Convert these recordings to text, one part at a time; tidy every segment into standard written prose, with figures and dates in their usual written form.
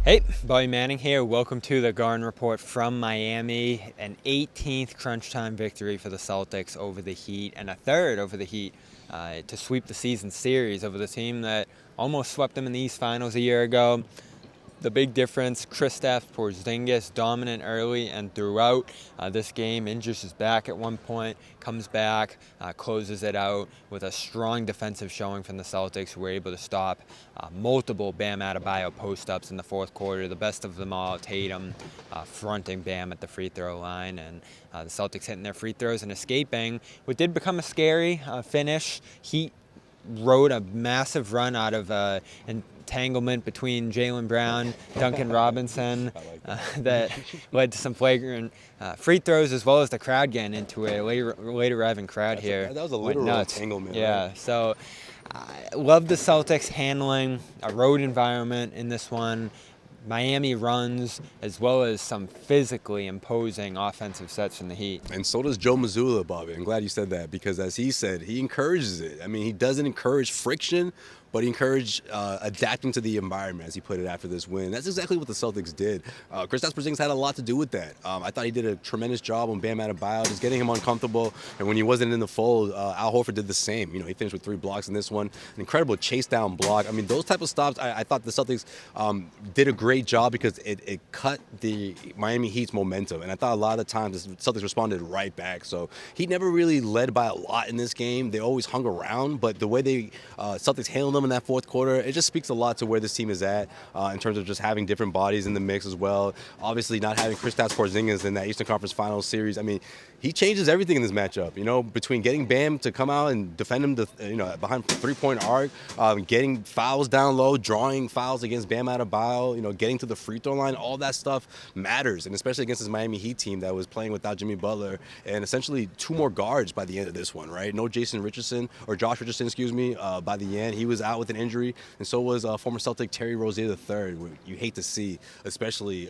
Hey, Bobby Manning here. Welcome to the Garden Report from Miami. An 18th crunch time victory for the Celtics over the Heat, and a third over the Heat to sweep the season series over the team that almost swept them in the East Finals a year ago. The big difference, Kristaps Porzingis dominant early and throughout this game. Injures his back at one point, comes back, closes it out with a strong defensive showing from the Celtics, who were able to stop multiple Bam Adebayo post-ups in the fourth quarter. The best of them all, Tatum fronting Bam at the free throw line, and the Celtics hitting their free throws and escaping. What did become a scary finish, Heat rode a massive run out of entanglement between Jaylen Brown, Duncan Robinson, that led to some flagrant free throws, as well as the crowd getting into it. Late arriving crowd here. That was a literal entanglement. Yeah, right? so I love the Celtics handling a road environment in this one. Miami runs, as well as some physically imposing offensive sets from the Heat. And so does Joe Mazzulla, Bobby. I'm glad you said that because, as he said, he encourages it. I mean, he doesn't encourage friction, but he encouraged adapting to the environment, as he put it after this win. That's exactly what the Celtics did. Kristaps Porzingis had a lot to do with that. I thought he did a tremendous job on Bam Adebayo, just getting him uncomfortable. And when he wasn't in the fold, Al Horford did the same. You know, he finished with 3 blocks in this one. An incredible chase down block. I mean, those type of stops, I thought the Celtics did a great job because it cut the Miami Heat's momentum. And I thought a lot of the times the Celtics responded right back. So he never really led by a lot in this game. They always hung around, but the way they Celtics handled them in that fourth quarter, it just speaks a lot to where this team is at in terms of just having different bodies in the mix as well. Obviously, not having Kristaps Porzingis in that Eastern Conference Finals series. I mean, he changes everything in this matchup. You know, between getting Bam to come out and defend him, behind three-point arc, getting fouls down low, drawing fouls against Bam Adebayo, getting to the free throw line, all that stuff matters, and especially against this Miami Heat team that was playing without Jimmy Butler and essentially 2 more guards by the end of this one, right? No Josh Richardson, by the end. He was out with an injury, and so was former Celtic Terry Rozier III. You hate to see, especially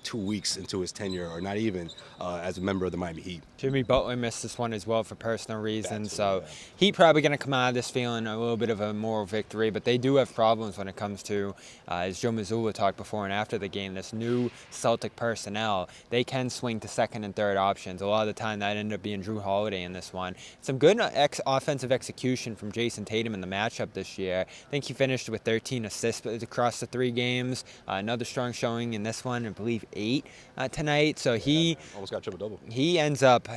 2 weeks into his tenure, or not even as a member of the Miami Heat. Jimmy Butler missed this one as well for personal reasons, so Heat probably going to come out of this feeling a little bit of a moral victory, but they do have problems when it comes to, as Joe Mazzulla talked before and after the game, this new Celtic personnel. They can swing to second and third options. A lot of the time that ended up being Drew Holiday in this one. Some good offensive execution from Jayson Tatum in the matchup this year. I think he finished with 13 assists across the 3 games. Another strong showing in this one, I believe 8 tonight. So he almost got triple-double. He ends up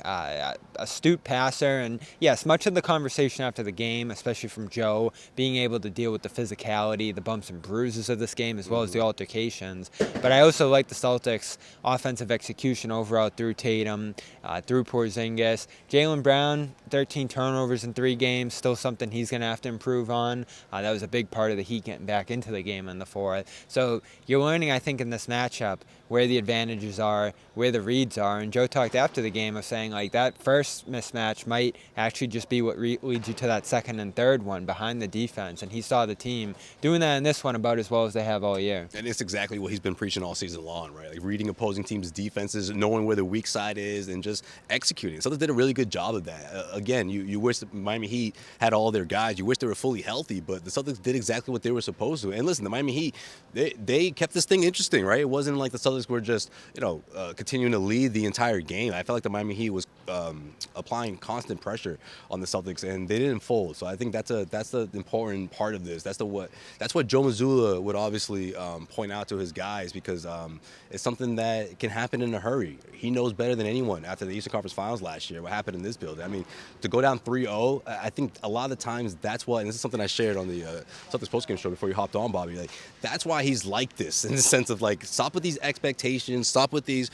astute passer, and yes, much of the conversation after the game, especially from Joe, being able to deal with the physicality, the bumps and bruises of this game, as well as the altercations. But I also like the Celtics' offensive execution overall through Tatum, through Porzingis. Jaylen Brown, 13 turnovers in 3 games, still something he's going to have to improve on. That was a big part of the Heat getting back into the game in the fourth. So you're learning, I think, in this matchup where the advantages are, where the reads are. And Joe talked after the game of saying, like, that first mismatch might actually just be what leads you to that second and third one behind the defense. And he saw the team doing that in this one about as well as they have all year. And it's exactly what he's been preaching all season long, right? Like reading opposing teams' defenses, knowing where the weak side is, and just executing. Celtics did a really good job of that. Again, you wish the Miami Heat had all their guys. You wish they were fully healthy, but the Celtics did exactly what they were supposed to. And listen, the Miami Heat, they kept this thing interesting, right? It wasn't like the Celtics were just, continuing to lead the entire game. I felt like the Miami Heat was applying constant pressure on the Celtics, and they didn't fold. So I think that's the important part of this. That's what Joe Mazzulla would obviously point out to his guys, because it's something that can happen in a hurry. He knows better than anyone after the Eastern Conference Finals last year what happened in this building. I mean, to go down 3-0, I think a lot of the times that's what, and this is something I shared on the Celtics postgame show before you hopped on, Bobby. Like, that's why he's like this, in the sense of, like, stop with these expectations, stop with these,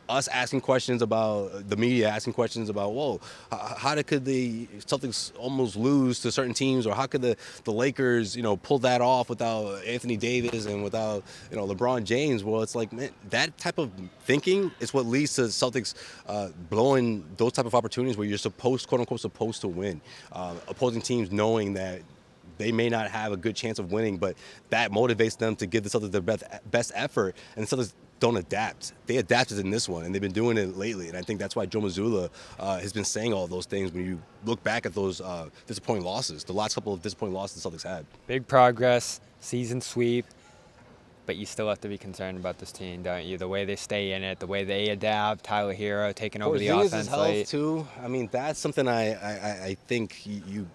us asking questions about the media, asking questions about, whoa, could the Celtics almost lose to certain teams, or how could the Lakers, pull that off without Anthony Davis and without, LeBron James? Well, it's like, man, that type of thinking is what leads to Celtics blowing those type of opportunities where you're quote unquote supposed to win. Opposing teams knowing that they may not have a good chance of winning, but that motivates them to give the Celtics their best effort, and the Celtics don't adapt. They adapted in this one, and they've been doing it lately. And I think that's why Joe Mazzulla has been saying all those things when you look back at those disappointing losses, the last couple of disappointing losses the Celtics had. Big progress, season sweep. but you still have to be concerned about this team, don't you? The way they stay in it, the way they adapt. Tyler Hero taking over the offense late. Too. I mean, that's something I think you.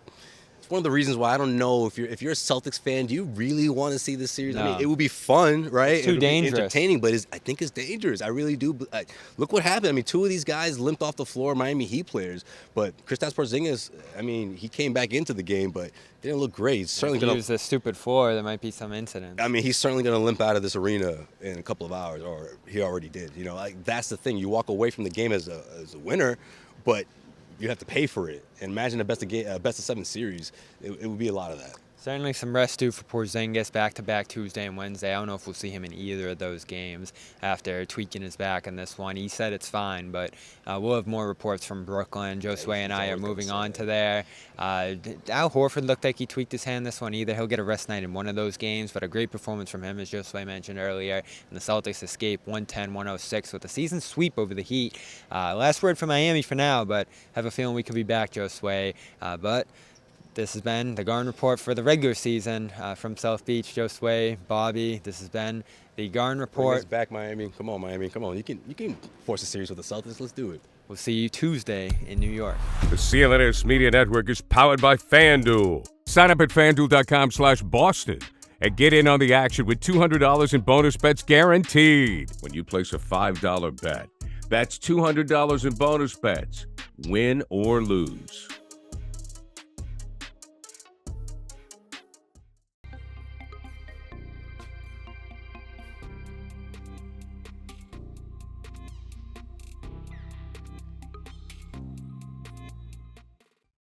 It's one of the reasons why I don't know if you're a Celtics fan, do you really want to see this series? No. I mean, it would be fun, right? It's too dangerous. Entertaining, but I think it's dangerous. I really do. Look what happened. I mean, 2 of these guys limped off the floor, Miami Heat players. But Kristaps Porzingis, I mean, he came back into the game, but didn't look great. He's certainly going to use the stupid floor. There might be some incidents. I mean, he's certainly going to limp out of this arena in a couple of hours, or he already did. You know, like that's the thing. You walk away from the game as a winner, but you have to pay for it. And imagine a best of 7 series. It would be a lot of that. Certainly some rest due for Porzingis, back-to-back Tuesday and Wednesday. I don't know if we'll see him in either of those games after tweaking his back in this one. He said it's fine, but we'll have more reports from Brooklyn. Josue and I are moving on to there. Al Horford looked like he tweaked his hand this one either. He'll get a rest night in one of those games, but a great performance from him, as Josue mentioned earlier. And the Celtics escape 110-106 with a season sweep over the Heat. Last word from Miami for now, but have a feeling we could be back, Josue. But this has been the Garden Report for the regular season from South Beach. Josue, Bobby, this has been the Garden Report. Bring us back, Miami. Come on, Miami. Come on. You can force a series with the Celtics. Let's do it. We'll see you Tuesday in New York. The CLNS Media Network is powered by FanDuel. Sign up at FanDuel.com/Boston and get in on the action with $200 in bonus bets guaranteed when you place a $5 bet. That's $200 in bonus bets, win or lose.